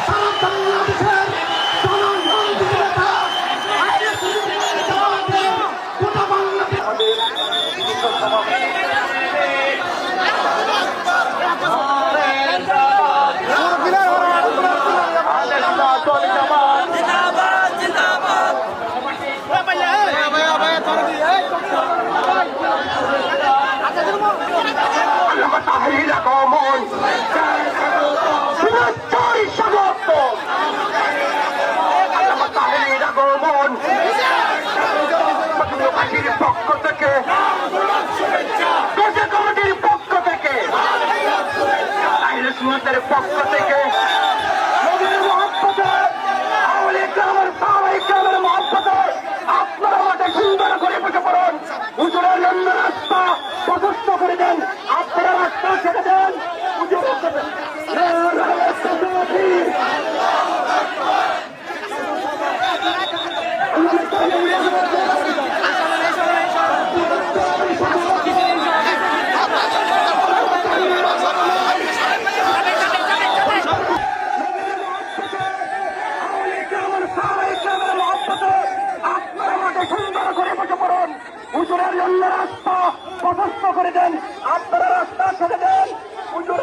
সারা বাংলাদেশের জনগণ বিজেতা গোটা পক্ষ থেকে কমিটির পক্ষ থেকে আইনের পক্ষ থেকে আপনারা মাঠে সুন্দর করে বসে পড়ুন। হুজুরের জন্য রাস্তা প্রশস্ত করে দেন, আপনারা রাস্তা ছেড়ে দেন। হুজুরের জন্য রাস্তা প্রশস্ত করে দেন, আপনারা রাস্তা ছেড়ে দেন। হুজুর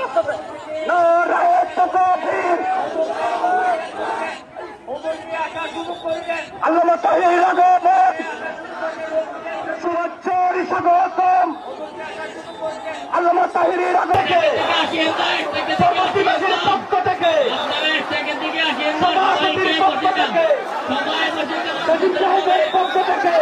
আল্লামা তাহির আগমন শুভেচ্ছারি স্বাগতম। আল্লামা তাহিরের আগমনকে সমাজবাসীর পক্ষ থেকে সমাজবাসীর পক্ষ থেকে সচিব সাহেবের পক্ষ থেকে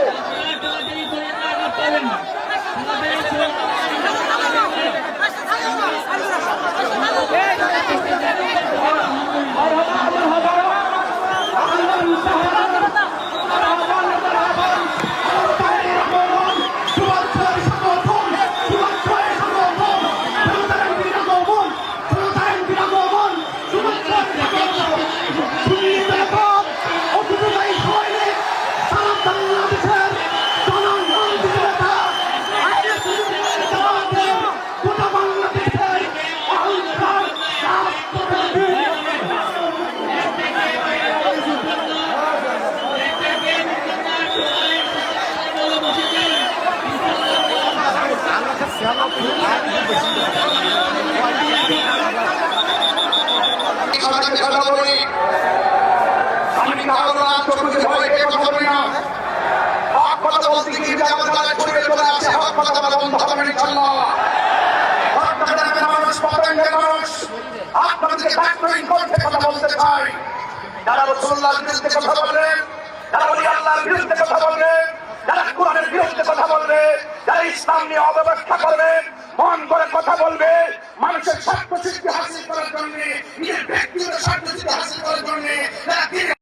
কথা বলি, আমি ভয়কে কথা বলি না। হক কথা বলতে গিয়ে আমার গায়ে ছড়িয়ে চলে আসে, হক কথা বলা বন্ধ হবে ইনশাআল্লাহ। হক কথা মানুষ পতঙ্গের মানুষ আপনাদেরকে ফ্যাক্টরিং করতে কথা বলতে চাই। যারা রাসূলুল্লাহর বিরুদ্ধে কথা বলবে, যারা ওলি আল্লাহর বিরুদ্ধে কথা বলবে, যারা কোরআনের বিরুদ্ধে কথা বলবে, যারা ইসলাম নিয়ে অব্যবস্থা করবে, মন করে কথা বলবে, মানুষের স্বার্থ সৃষ্টি